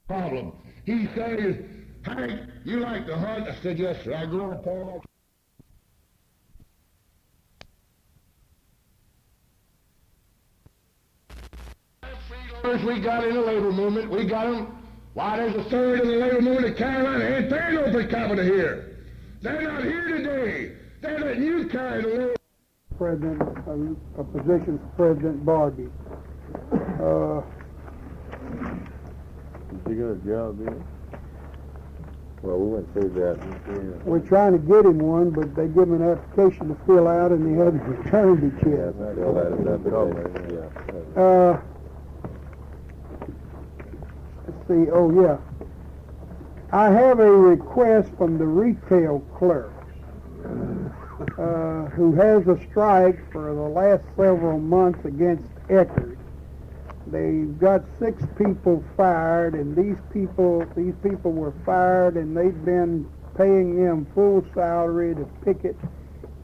problem. He says, "Hank, you like to hunt?" I said, "Yes, sir. I go on a Paul." We got in the labor movement. We got them. Why, there's a third of the labor movement in Carolina ain't paying no per capita here. They're not here today. They're letting you carry the load. President, a position for President Barbie. Did you get a job there? Well, we went through that. We're trying to get him one, but they give him an application to fill out, and he hasn't returned it yet. Fill that up. Let's see. Oh yeah. I have a request from the retail clerk, who has a strike for the last several months against Eckerd. They've got 6 people fired, and these people were fired, and they've been paying them full salary to picket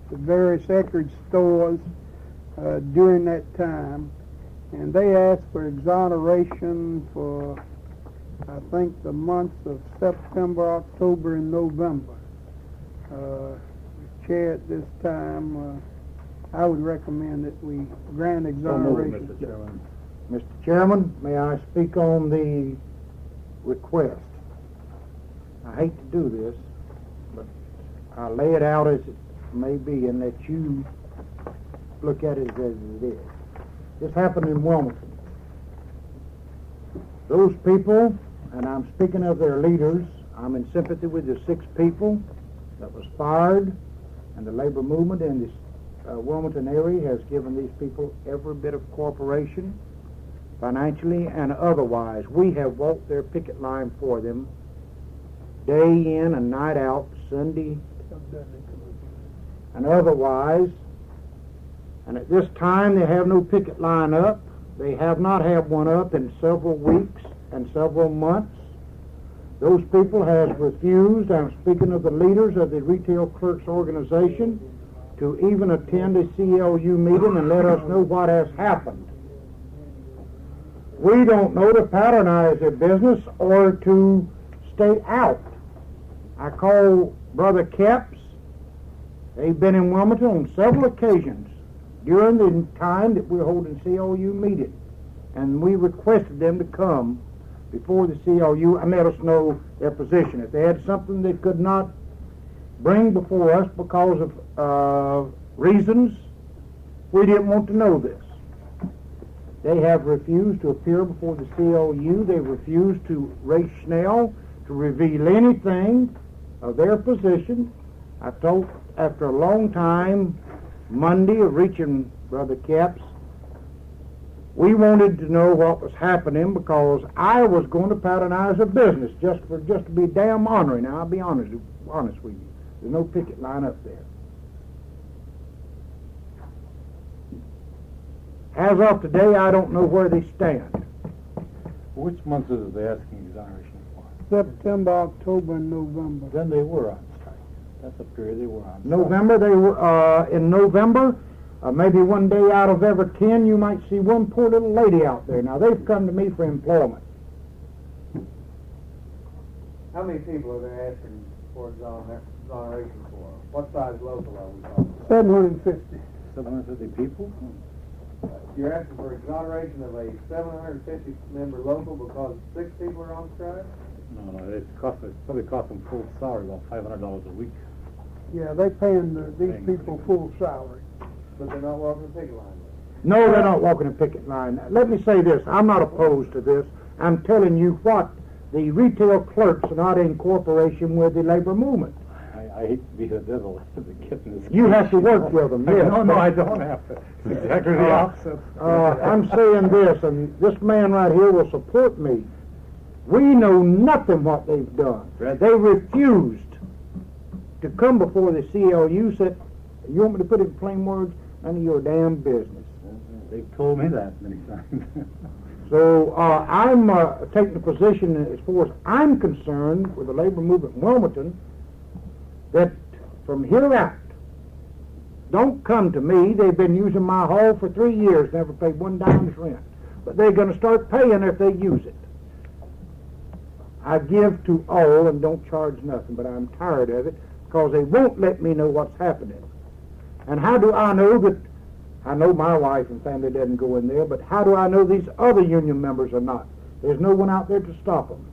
the various Eckerd stores during that time. And they asked for exoneration for, I think, the months of September, October, and November. Chair, at this time, I would recommend that we grant exoneration. Mr. Chairman. Mr. Chairman, may I speak on the request? I hate to do this, but I'll lay it out as it may be and let you look at it as it is. This happened in Wilmington. Those people, and I'm speaking of their leaders, I'm in sympathy with the 6 people that was fired, and the labor movement in this Wilmington area has given these people every bit of cooperation, financially and otherwise. We have walked their picket line for them day in and night out, Sunday and otherwise. And at this time they have no picket line up. They have not had one up in several weeks and several months. Those people have refused, I'm speaking of the leaders of the Retail Clerks Organization, to even attend a CLU meeting and let us know what has happened. We don't know to patronize their business or to stay out. I call Brother Kepps. They've been in Wilmington on several occasions during the time that we're holding CLU meeting, and we requested them to come before the CLU and let us know their position. If they had something they could not bring before us because of reasons, we didn't want to know this. They have refused to appear before the CLU. They refused to Ray Schnell to reveal anything of their position. I told, after a long time, Monday, of reaching Brother Kepps, we wanted to know what was happening because I was going to patronize a business just to be damn honoring. Now, I'll be honest with you. There's no picket line up there. As of today, I don't know where they stand. Which months is it they asking exoneration for? September, October, and November. Then they were on strike. That's the period they were on strike. November, they were, in November, maybe one day out of every 10, you might see one poor little lady out there. Now, they've come to me for employment. How many people are they asking for exoneration for? What size local are we talking about? 750. 750 people? You're asking for exoneration of a 750 member local because 6 people are on strike? No, it's probably cost them full salary, about $500 a week. Yeah, they paying these people full salary. But they're not walking the picket line. No, they're not walking a picket line. Let me say this. I'm not opposed to this. I'm telling you what. The retail clerks are not in cooperation with the labor movement. I hate to be the devil getting this. You have to work with them, yes. No, I don't have to. It's exactly the opposite. I'm saying this, and this man right here will support me. We know nothing what they've done. Right. They refused to come before the CLU, said, you want me to put it in plain words? None of your damn business. They've told me that many times. So I'm taking the position, as far as I'm concerned, with the labor movement in Wilmington, that from here out, don't come to me. They've been using my hall for 3 years, never paid one dime's rent. But they're going to start paying if they use it. I give to all and don't charge nothing, but I'm tired of it because they won't let me know what's happening. And how do I know that? I know my wife and family doesn't go in there, but how do I know these other union members are not? There's no one out there to stop them.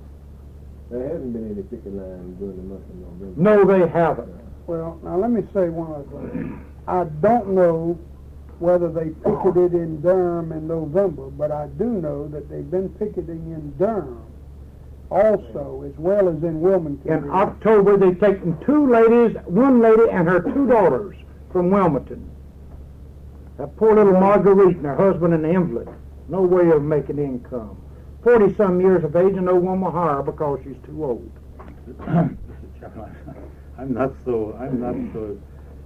There hasn't been any picket line during the month of November. No, they haven't. Well, now let me say one other thing. I don't know whether they picketed in Durham in November, but I do know that they've been picketing in Durham also, as well as in Wilmington. In October, they've taken two ladies, one lady and her two daughters from Wilmington. That poor little Marguerite and her husband an invalid. No way of making income. 40-some years of age and no one will hire her because she's too old. Mr. Chairman, I'm not so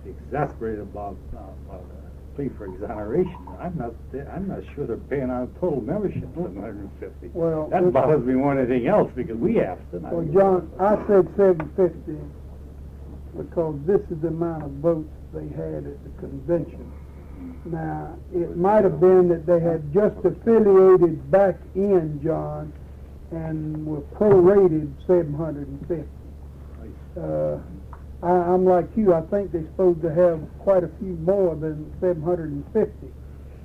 exasperated about a plea for exoneration. I'm not sure they're paying our total membership $750. Well, That bothers me more than anything else because we asked it. Well, John, I said 750 because this is the amount of votes they had at the convention. Now, it might have been that they had just affiliated back in, John, and were prorated 750. I'm like you. I think they're supposed to have quite a few more than 750,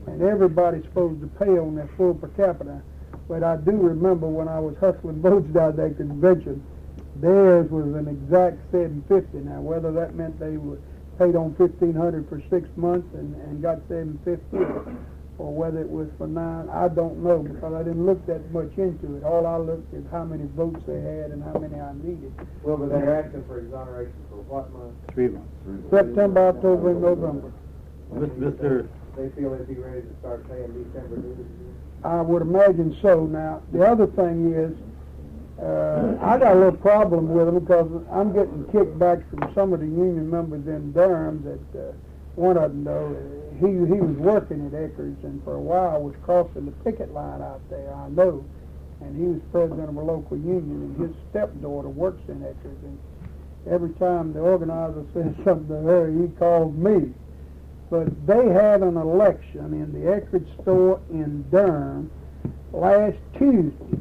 and everybody's supposed to pay on their full per capita. But I do remember when I was hustling votes down at that convention, theirs was an exact 750. Now, whether that meant they were paid on $1,500 for 6 months and got 750, or whether it was for 9, I don't know because I didn't look that much into it. All I looked at how many votes they had and how many I needed. Well, but they're asking for exoneration for what month? 3 months. September, October, and November. Mr. They feel they'd be ready to start paying December dues. I would imagine so. Now, the other thing is, I got a little problem with them because I'm getting kickbacks from some of the union members in Durham that one of them, though, he was working at Eckerd's and for a while was crossing the picket line out there, I know. And he was president of a local union, and his stepdaughter works in Eckerd's. And every time the organizer said something to her, he called me. But they had an election in the Eckerd store in Durham last Tuesday.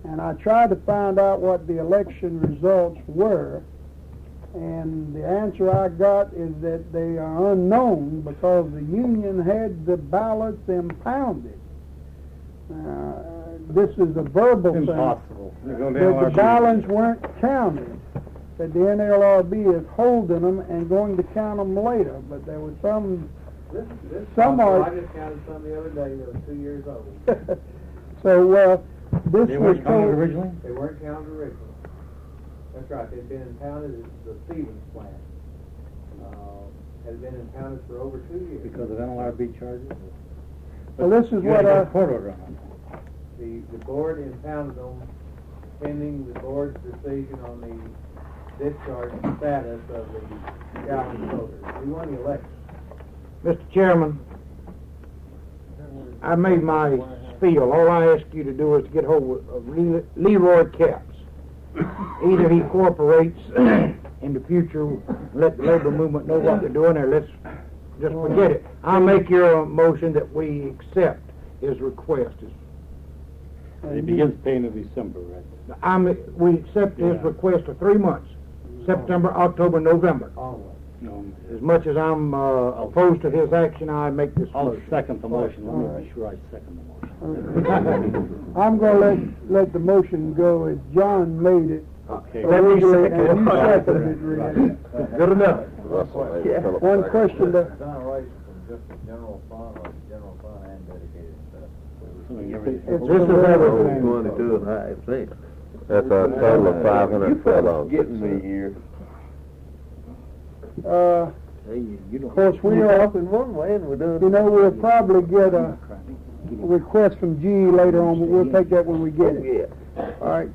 And I tried to find out what the election results were, and the answer I got is that they are unknown because the union had the ballots impounded. This is a verbal thing. Impossible. That the ballots weren't counted. That the NLRB is holding them and going to count them later. But there was some I just counted some the other day that was 2 years old. So, this They was weren't counted told, originally? They weren't counted originally. That's right, they'd been impounded at the Stevens plant. Had been impounded for over 2 years. Because of NLRB charges? well, this is You what had I... a court order on The board impounded them pending the board's decision on the discharge status of the Gallon voters. We won the election. Mr. Chairman, I made my spiel. All I ask you to do is get hold of Leroy Capps. Either he cooperates in the future, let the labor movement know what they're doing, or let's just forget it. I'll make your motion that we accept his request. It begins paying in December, right? We accept his request for 3 months, September, October, November. Only. No, As much as I'm opposed to his action, I make this I'll motion. second the motion. Let me be sure I second the motion. I'm going to let the motion go as John made it. Okay. Originally, and you seconded it, Rick. Good enough. One question to... Exoneration from just the general fund or general fund and dedicated stuff. Assuming everything- This is everything. 22.5%. That's a total of $512. Getting me here. Of You don't. course, we You're are, talking one way and we're doing. you know, we'll probably get a request from GE later on, but we'll take that when we get it. Yeah. All right.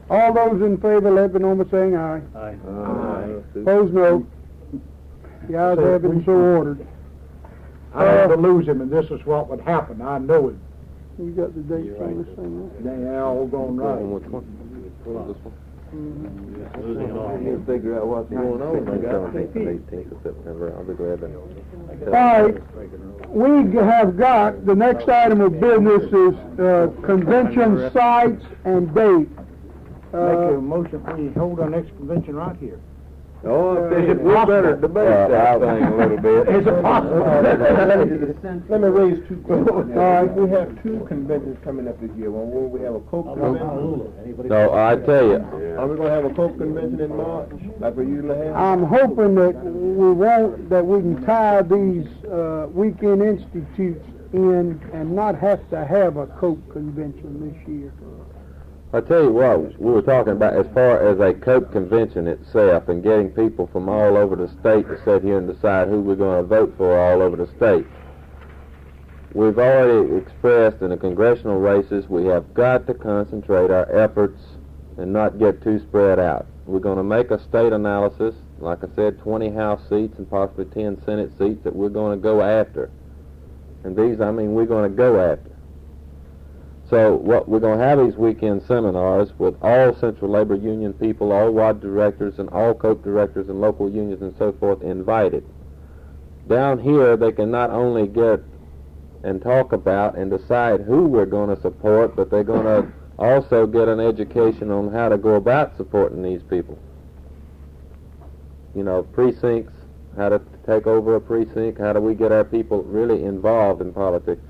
All those in favor, let me know by saying aye. Aye. Opposed, no. The ayes have it, and so ordered. I had to lose him, and this is what would happen. I know it. You got the dates You're on right. this thing, They all gone right. Which one? This one? Losing it all. You figure out what's going on. I got 17th and 18th of September. I'll be glad to. All right. We have got, the next item of business is convention sites and dates. Make a motion, we hold our next convention right here. Oh, Is it we better possible? debate that thing a little bit. Is it possible? Let me raise two questions. All right, we have two conventions coming up this year. One where we have a Coke convention. No, I tell you, Are we gonna have a Coke convention in March, like we usually have? I'm hoping that we can tie these weekend institutes in and not have to have a Coke convention this year. I tell you what, we were talking about as far as a Coke convention itself and getting people from all over the state to sit here and decide who we're going to vote for all over the state. We've already expressed in the congressional races we have got to concentrate our efforts and not get too spread out. We're going to make a state analysis, like I said, 20 House seats and possibly 10 Senate seats that we're going to go after. And these, I mean, we're going to go after. So what we're going to have these weekend seminars with all Central Labor Union people, all WAD directors, and all Coke directors and local unions and so forth invited. Down here, they can not only get and talk about and decide who we're going to support, but they're going to also get an education on how to go about supporting these people. You know, precincts, how to take over a precinct, how do we get our people really involved in politics.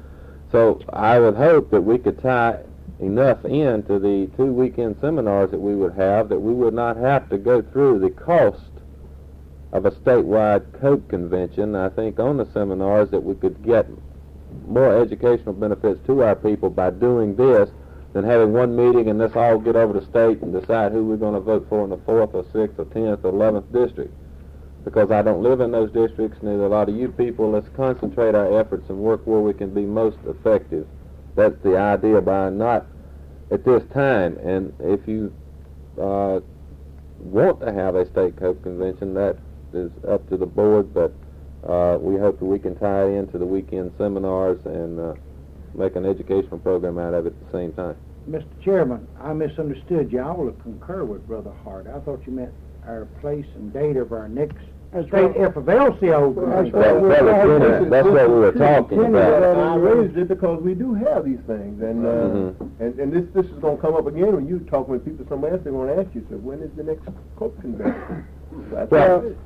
So I would hope that we could tie enough into the 2 weekend seminars that we would have that we would not have to go through the cost of a statewide Coke convention. I think on the seminars that we could get more educational benefits to our people by doing this than having one meeting and let's all get over the state and decide who we're going to vote for in the 4th or 6th or 10th or 11th district. Because I don't live in those districts, neither a lot of you people. Let's concentrate our efforts and work where we can be most effective. That's the idea by not at this time. And if you want to have a state Coke convention, that is up to the board, but we hope that we can tie it into the weekend seminars and make an educational program out of it at the same time. Mr. Chairman, I misunderstood you. I will concur with Brother Hart. I thought you meant our place and date of our next That's state right. FFLCO That's convention. right. That's what we were talking about. I raised it because we do have these things, and and this is gonna come up again when you talk with people somewhere else. They're gonna ask you, so when is the next Coke convention? That's Well, it.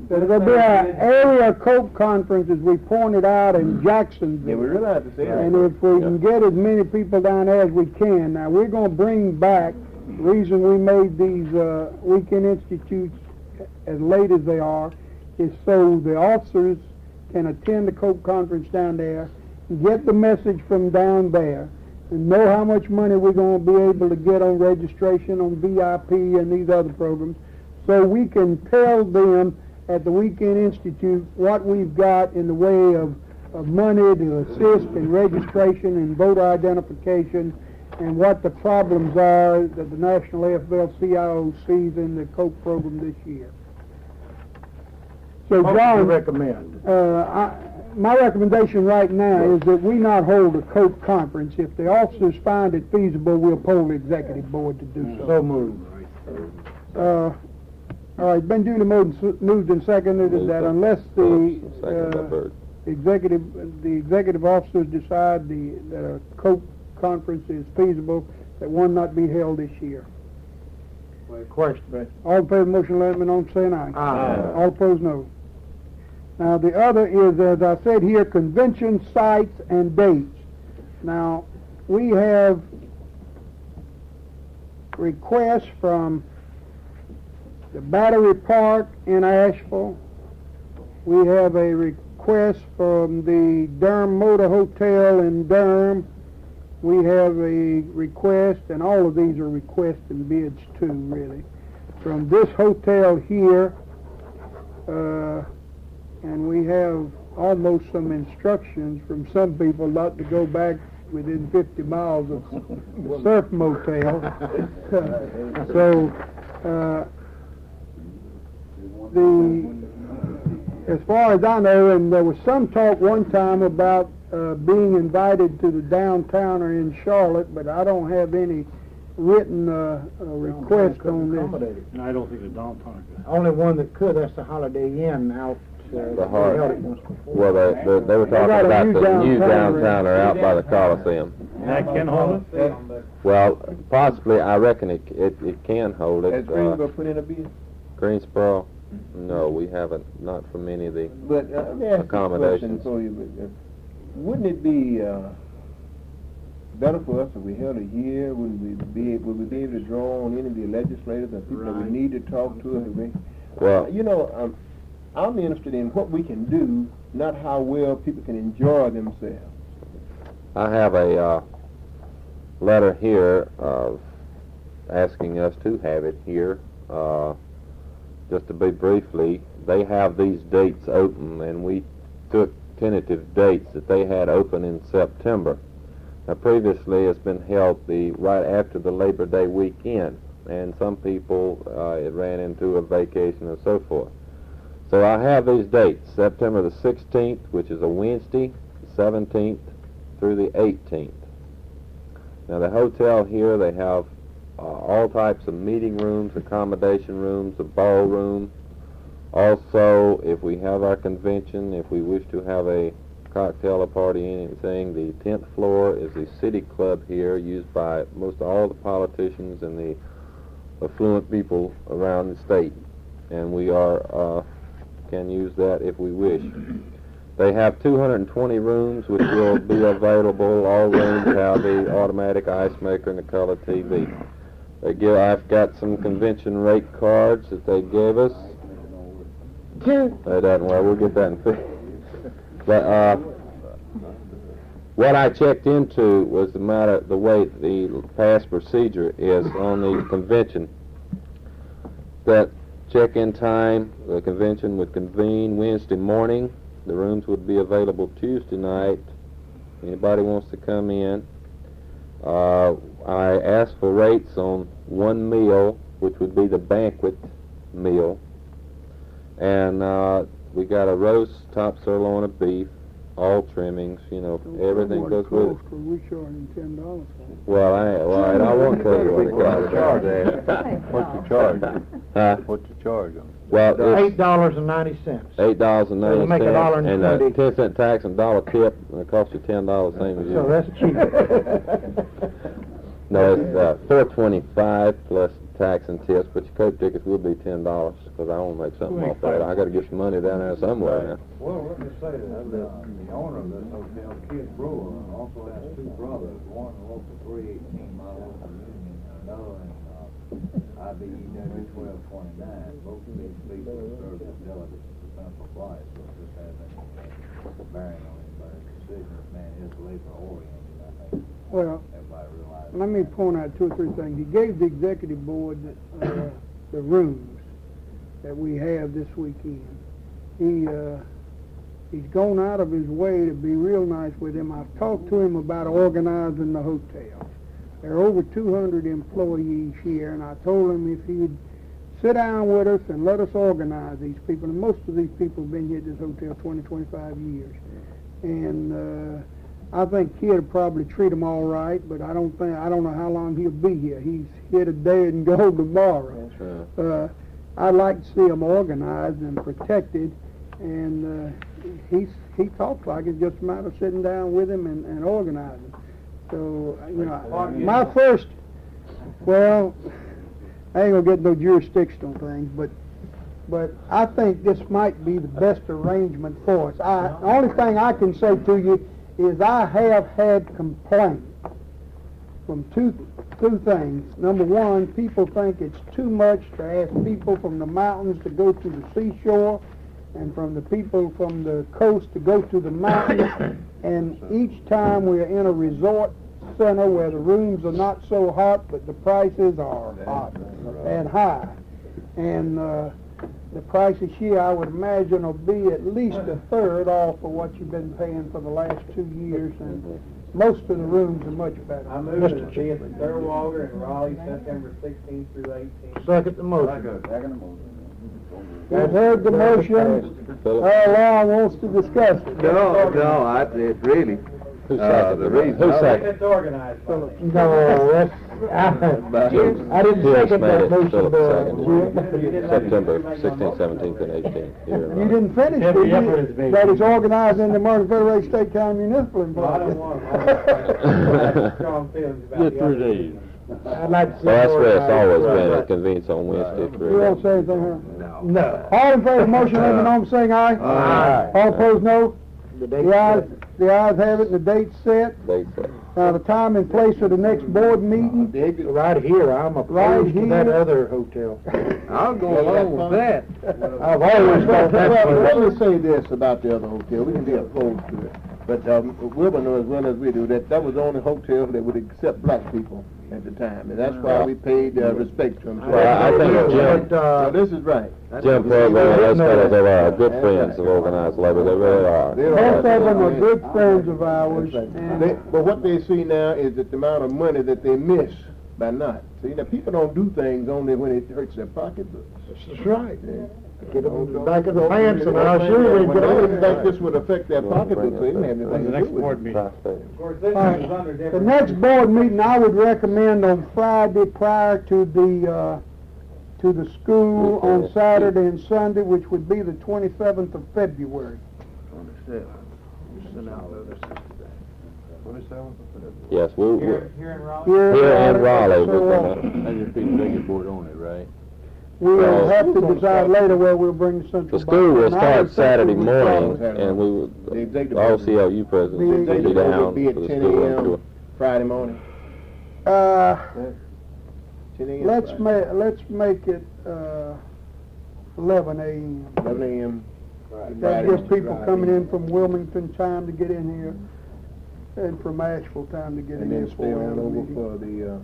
There's going to be an area Coke conference, as we pointed out, in Jacksonville. Yeah, we realize to say that. And if we can get as many people down there as we can. Now, we're going to bring back, the reason we made these weekend institutes as late as they are, is so the officers can attend the Coke conference down there, get the message from down there, and know how much money we're going to be able to get on registration, on VIP, and these other programs, so we can tell them at the Weekend Institute what we've got in the way of money to assist in registration and voter identification, and what the problems are that the National AFL-CIO sees in the Coke program this year. So, What would you John, recommend? my recommendation right now is that we not hold a Coke conference. If the officers find it feasible, we'll poll the executive board to do so. So moved. All right, been duly moved and seconded that unless the Second by Bird. executive officers decide that a Coke conference is feasible, that one not be held this year. Question. All in favor of the motion, let me know by saying aye. Aye. All opposed, no. Now, the other is, as I said here, convention sites and dates. Now, we have requests from the Battery Park in Asheville. We have a request from the Durham Motor Hotel in Durham. We have a request, and all of these are requests and bids too, really, from this hotel here, and we have almost some instructions from some people not to go back within 50 miles of the Surf Motel. So, as far as I know, and there was some talk one time about being invited to the downtowner in Charlotte, but I don't have any written request on this. And I don't think the downtown could. Only one that could, that's the Holiday Inn out The Hart. They held it once before. Well, they were talking got a about new the new downtown downtowner out by the Coliseum. That can hold it? Well, possibly, I reckon it can hold it. Has Greensboro put in a bid? Greensboro? No, we haven't, not from any of the, But let me ask you a question accommodations. for you. Wouldn't it be better for us if we held it here? Would we be able to draw on any of the legislators and people that we need to talk to? well, You know, I'm interested in what we can do, not how well people can enjoy themselves. I have a letter here asking us to have it here. Just to be briefly, they have these dates open, and we took tentative dates that they had open in September. Now, previously, it's been held right after the Labor Day weekend, and some people it ran into a vacation and so forth. So I have these dates: September the 16th, which is a Wednesday, the 17th through the 18th. Now, the hotel here, they have all types of meeting rooms, accommodation rooms, a ballroom. Also, if we have our convention, if we wish to have a cocktail or party, anything, the 10th floor is the city club here, used by most all the politicians and the affluent people around the state. And we can use that if we wish. They have 220 rooms which will be available. All rooms have the automatic ice maker and the color TV. I've got some convention rate cards that they gave us. They doesn't, well, we'll get that in fix. But what I checked into was the way the past procedure is on the convention. That check-in time, the convention would convene Wednesday morning. The rooms would be available Tuesday night. Anybody wants to come in. I asked for rates on one meal, which would be the banquet meal. And we got a roast, top sirloin of beef, all trimmings, everything goes with it. We charging $10 for it. Well, I won't tell you what it costs. What's the charge? Huh? What's the charge on it? Well, it's $8.90. $8.90 Make and a $1.20. 10-cent tax and $1 tip, and it costs you $10, same as you. So that's cheap. No, it's $4.25 plus tax and tips, but your Coke tickets will be $10 because I want to make something off that. I got to get some money down there somewhere now. Well, let me say that the owner of this hotel, Kid Brewer, also has two brothers, one local 318 mile from Union, and another in IBEW 1229. Both of these people serve as delegates to the Central Flight, so if this has any bearing on anybody's decision, this man is labor-oriented, I think. Well, Everybody realizes let me point out 2 or 3 things. He gave the executive board the rooms that we have this weekend. He's gone out of his way to be real nice with him. I've talked to him about organizing the hotel. There are over 200 employees here, and I told him if he'd sit down with us and let us organize these people. And most of these people have been here at this hotel 20, 25 years. And I think Kid will probably treat them all right, but I don't know how long he'll be here. He's here today and go tomorrow. That's right. I'd like to see them organized and protected, and he talks like it's just a matter of sitting down with him and organizing. So, my first, well, I ain't gonna get no jurisdictional things, but I think this might be the best arrangement for us. The only thing I can say to you is I have had complaints from two things. Number one, people think it's too much to ask people from the mountains to go to the seashore and from the people from the coast to go to the mountains. And each time we're in a resort center where the rooms are not so hot, but the prices are hot and high. And the prices here, I would imagine, will be at least a third off of what you've been paying for the last 2 years, and most of the rooms are much better. I moved to be at the Thurwater in Raleigh, September 16th through 18th. Second the motion. We've heard the motion. Earl Long wants to discuss it. No, it's really, Who seconded the it? reason Who I- seconded? It's organized by me. No, that's, I didn't Phil second made that it, motion, Philip seconded Jim. it. September 16th, 17th, and 18th. Here in You didn't finish, did Every effort you? is made. That it's organized in the American Federation State County Municipal Well, I don't Employees. want, I have strong feelings about Get the 3 other days. reason. I'd like to see. Well, that's where it's organized, always been, but- it convenes on Wednesday You through. don't say anything, huh? No. All in favor of the motion, let me know by saying aye. Aye. All opposed, no. The date The ayes have it, and the date's set. They say. Now, the time and place for the next board meeting. Right here, I'm opposed to that here. other hotel. I'll go along with that. I've always thought that Well, let was. me say this about the other hotel, we can be opposed to it, but, Wilbur knows as well as we do, that was the only hotel that would accept black people at the time, and that's why we paid, respect to them. Well, I think Jim, So this is right. Jim Program, those fellows are good friends of organized labor, they really are. Both of them are good friends of ours. They, And but what they see now is that the amount of money that they miss by not. See, now people don't do things only when it hurts their pocketbooks. That's right. Get them in the back of the pants and I'll sure we But get I on didn't think this would affect their pocketbooks, so it didn't have anything to do with it. Of course, this All right. is under the different. next board meeting, I would recommend on Friday prior to the school on Saturday and Sunday, which would be the 27th of February. Yes, we'll, Here in Raleigh? here in Raleigh, So, we're gonna, I just be the biggest board on it, right? we'll have to decide later where we'll bring the central. the school will bank. And I would start think Saturday we would morning, follow- and we would, The executive all board. CLU presidents will be Executive board down would be for at the 10 school a.m. tour. Friday morning. 10 a.m. Let's Friday. make it 11 a.m. 11 a.m. That Friday gives morning. people coming in from Wilmington time to get in here, and from Asheville time to get in And here then stay for on the over meeting. for the,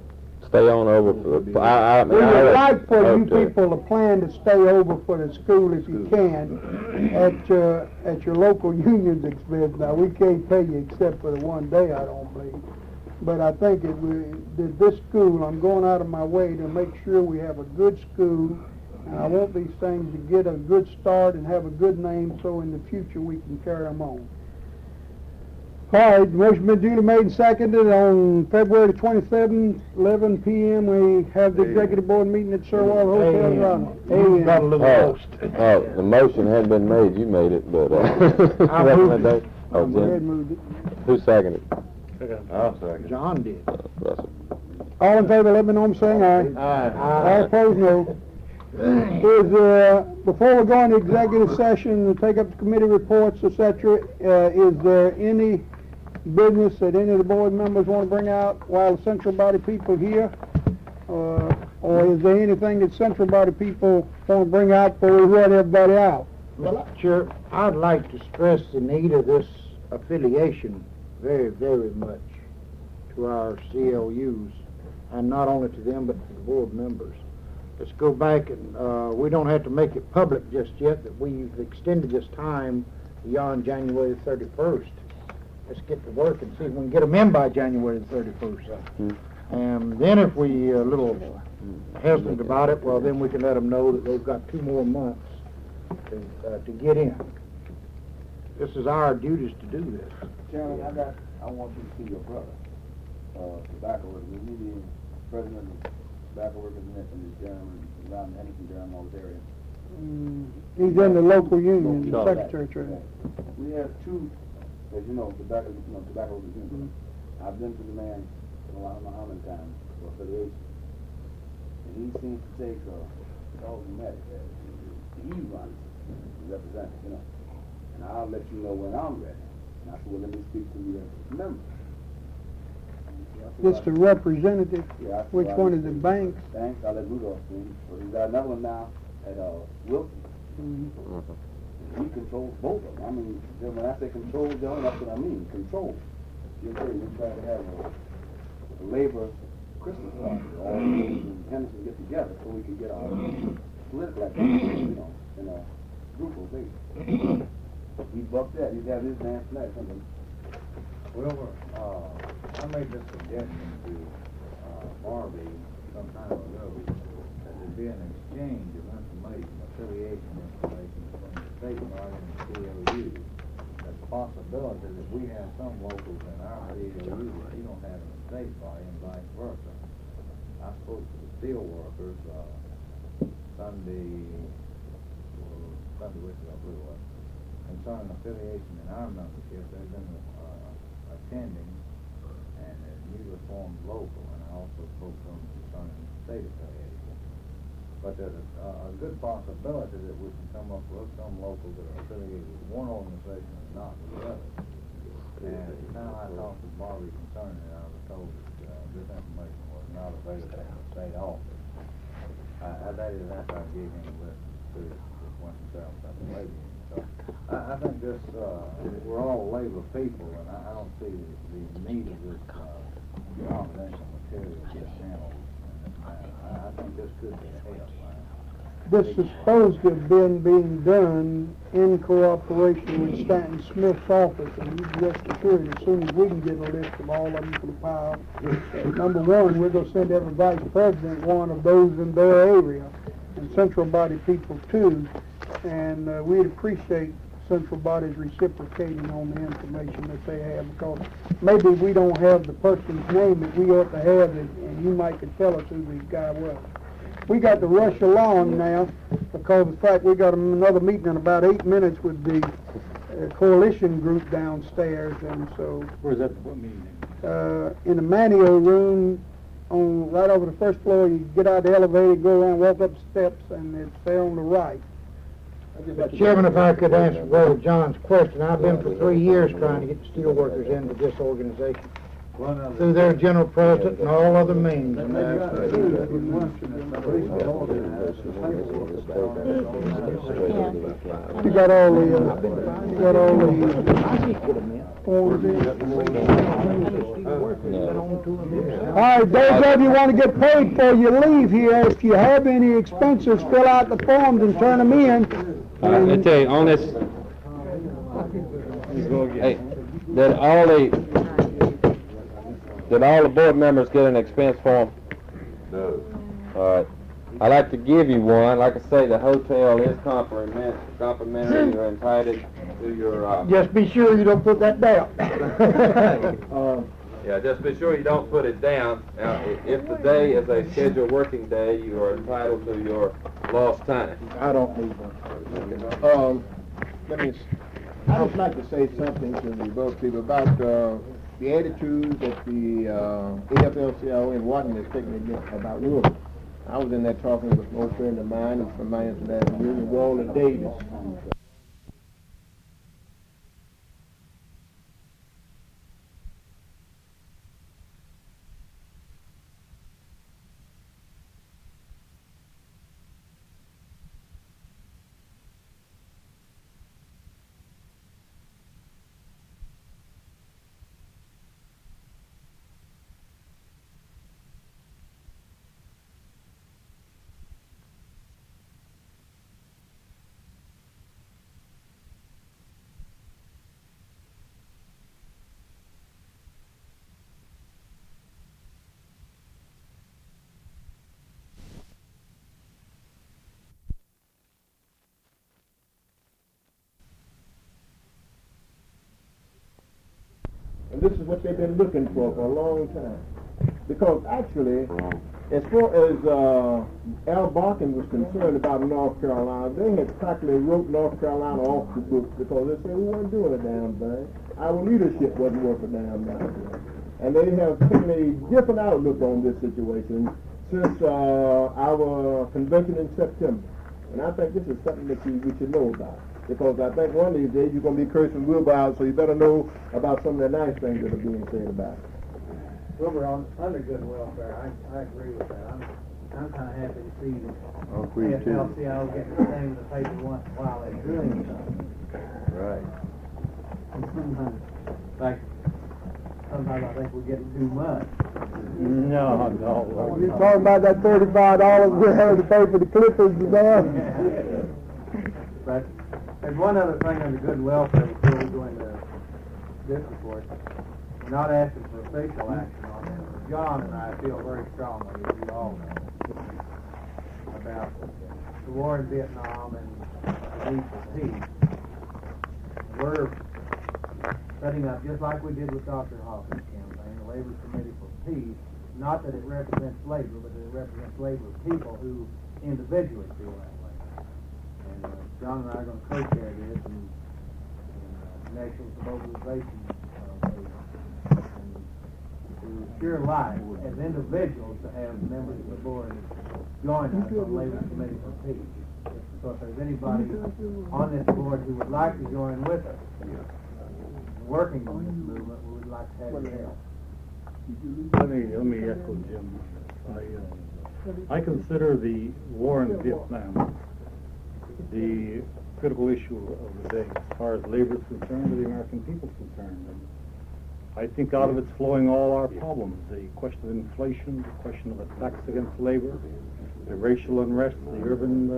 Stay on over for, We would like for you Okay. people to plan to stay over for the school if you can, at your local union's expense. Now, we can't pay you except for the one day, I don't believe. But I think this school, I'm going out of my way to make sure we have a good school, and I want these things to get a good start and have a good name, so in the future we can carry them on. All right, motion been duly made and seconded on February 27th, 11 p.m. We have the executive board meeting at Sir Walter Hotel in Raleigh. Got a little lost. Oh, the motion hadn't been made, you made it, but, I moved it. Oh, Go ahead, Jim, moved it. who seconded? I'll second. John did. Russell. All in favor, let me know by saying aye. All opposed, no. Before we go into executive session and take up the committee reports, et cetera, is there any business that any of the board members want to bring out while the central body people are here? Or is there anything that central body people want to bring out before we let everybody out? Well, sure, I'd like to stress the need of this affiliation very, very much to our CLUs, and not only to them, but to the board members. Let's go back and, we don't have to make it public just yet, that we've extended this time beyond January the 31st. Let's get to work and see if we can get them in by January the 31st. And then if we a little hesitant about it, well, then we can let them know that they've got 2 more months to get in. This is our duties to do this. Chairman, I want you to see your brother, tobacco workers, the president of tobacco workers in the Durham, around the Henderson, Durham, all this area. He's in the local union, the secretary treasurer. We have 2, as you know, tobacco workers union. I've been to the man, I don't know how many times, for affiliation. And he seems to take, all the matter, he runs, representative, you know. And I'll let you know when I'm ready. And I said, well, let me speak to the member. This the representative, Yeah, which one is it, Banks? Thanks, I'll let Rudolph see. But he's got another one now at Wilson. He controls both of them. I mean, when I say control, John, that's what I mean, control. You know, we try to have a labor Christmas party. All the in Henderson get together so we can get our political activity, you know, in a group of things. He bucked that. He's got his dance tonight. Something. Wilbur, I made this suggestion to Barbie some time ago, that there be an exchange of information, affiliation information between the state bar and the CLU, that possibility that we have some locals in our AOU that you don't have in the state body and vice versa. I spoke to the steel workers, Sunday, I believe it was, concerning affiliation in our membership. They've been attending, and they're newly formed local, and I also spoke to them concerning state affiliation. But there's a good possibility that we can come up with some locals that are affiliated with one organization and not with the other. And at the time I talked to Barbie concerning it, I was told that this information was not available in the state office. That is after I gave him a list to went and sell something labor. So I think this, we're all labor people, and I don't see the need of this confidential material being handled in this manner. I think this could be a help. This is supposed to have been being done in cooperation with Stanton Smith's office, and you can rest assured as soon as we can get a list of all of them for the pile, number one, we're going to send every vice president one of those in their area, and central body people too, and we'd appreciate central bodies reciprocating on the information that they have, because maybe we don't have the person's name that we ought to have, and you might could tell us who this guy was. We got to rush along now because, in fact, we got another meeting in about 8 minutes with the coalition group downstairs, and so. Where's that, what meeting? In the Manio room, on right over the first floor. You get out the elevator, go around, walk up the steps, and it's there on the right. Chairman, if I could answer Brother John's question, I've been for 3 years trying to get the steel workers into this organization through their general president and all other means. And you got all the forms in. All right, those of you want to get paid before you leave here, if you have any expenses, fill out the forms and turn them in. I tell you, on this, hey, did all the board members get an expense form? No. All right. I'd like to give you one. Like I say, the hotel is complimentary. You're entitled to your... Just be sure you don't put that down. Yeah, just be sure you don't put it down. Now, if the day is a scheduled working day, you are entitled to your lost time. I don't need one. I would like to say something to the both people about the attitude that the AFL-CIO in Washington is taking about women. I was in there talking with an old friend of mine who's from my international union, Walter Davis. And this is what they've been looking for a long time. Because actually, as far as Al Barkin was concerned about North Carolina, they had practically wrote North Carolina off the books because they said we weren't doing a damn thing. Our leadership wasn't worth a damn thing. And they have taken a different outlook on this situation since our convention in September. And I think this is something that we should know about. Because I think one of these days you're going to be cursing Wilbur out, so you better know about some of the nice things that are being said about it. Wilbur, under good welfare, I agree with that. I'm kind of happy to see the AFL-CIO getting the name in the paper once in a while. They're doing something. Right. Sometimes I think we're getting too much. No. You're talking about that $35 we have to pay for the Clippers today? But there's one other thing under good welfare before we go into this report. We're not asking for official action on this. John and I feel very strongly, as you all know, about the war in Vietnam and the need for peace. We're setting up, just like we did with Dr. Hawkins' campaign, the Labor Committee for Peace, not that it represents labor, but that it represents labor people who individually feel that way. And John and I are going to co-chair this and National Mobilization to ensure life as individuals to have members of the board join us on Labor Committee for Peace. So if there's anybody on this board who would like to join with us, working on this movement, we would like to have your help. Let me echo Jim. I consider the war in Vietnam the critical issue of the day as far as labor is concerned or the American people is concerned. And I think out of it's flowing all our problems, the question of inflation, the question of attacks against labor, the racial unrest, the urban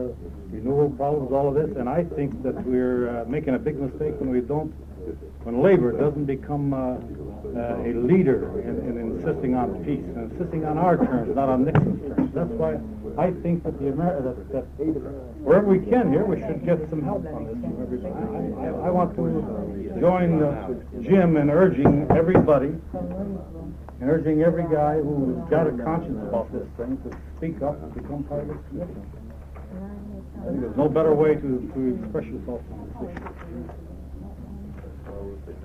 renewal problems, all of this. And I think that we're making a big mistake when labor doesn't become a leader in insisting on peace and insisting on our terms, not on Nixon's terms. That's why I think that that wherever we can here, we should get some help on this. I want to join Jim in urging everybody, and urging every guy who's got a conscience about this thing to speak up and become part of this commitment. I think there's no better way to express yourself on this issue.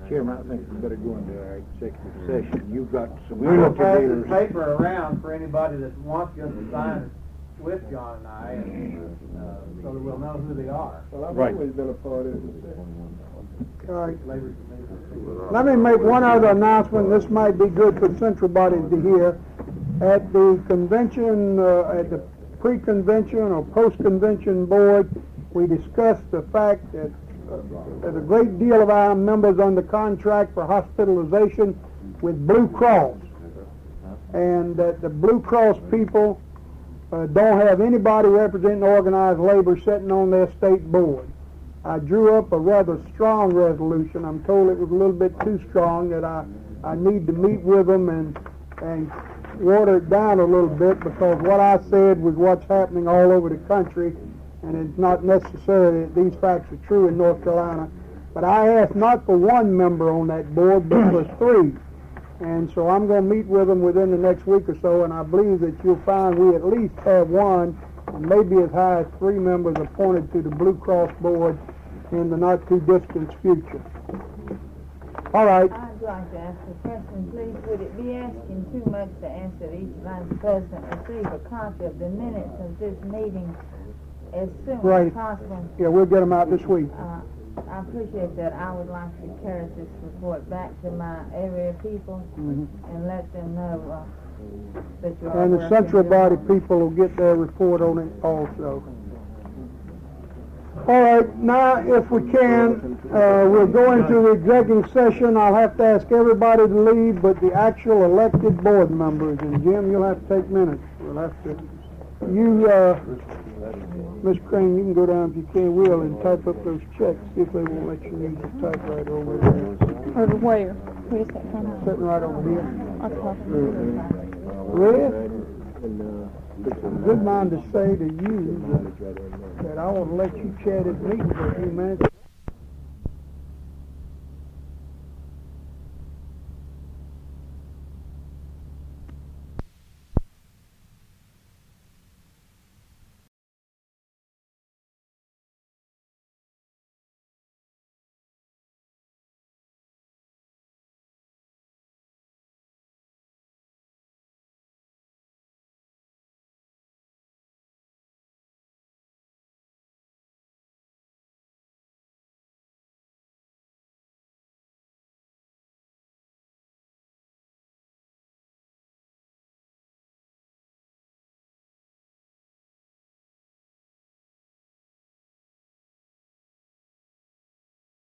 Chairman, I think we better go into our executive session. You've got some We'll pass this paper around for anybody that wants just to sign with John and I, and so that we'll know who they are. Well, I've Right. always been a part of it. All right. Labor Committee. Let me make one other announcement. This might be good for central bodies to hear. At the convention, at the pre-convention or post-convention board, we discussed the fact that there's a great deal of our members under contract for hospitalization with Blue Cross, and that the Blue Cross people don't have anybody representing organized labor sitting on their state board. I drew up a rather strong resolution. I'm told it was a little bit too strong, that I need to meet with them and water it down a little bit, because what I said was what's happening all over the country, and it's not necessarily that these facts are true in North Carolina. But I asked not for one member on that board, but for 3. And so I'm going to meet with them within the next week or so, and I believe that you'll find we at least have 1, and maybe as high as 3 members appointed to the Blue Cross board in the not-too-distant future. All right. I'd like to ask a question, please. Would it be asking too much to ask that each vice president receive a copy of the minutes of this meeting as soon as possible? Yeah, we'll get them out this week. I appreciate that. I would like to carry this report back to my area people and let them know that you're And the central body people will get their report on it also. All right, now if we can, we'll go into the executive session. I'll have to ask everybody to leave but the actual elected board members. And Jim, you'll have to take minutes. We'll have to. Miss Crane, you can go down if you can, Will, and type up those checks. See if they won't let you use the typewriter over there. Over where? Where's that from? Sitting right over here. Okay. Red, good mind to say to you that I want to let you chat at me for a few minutes.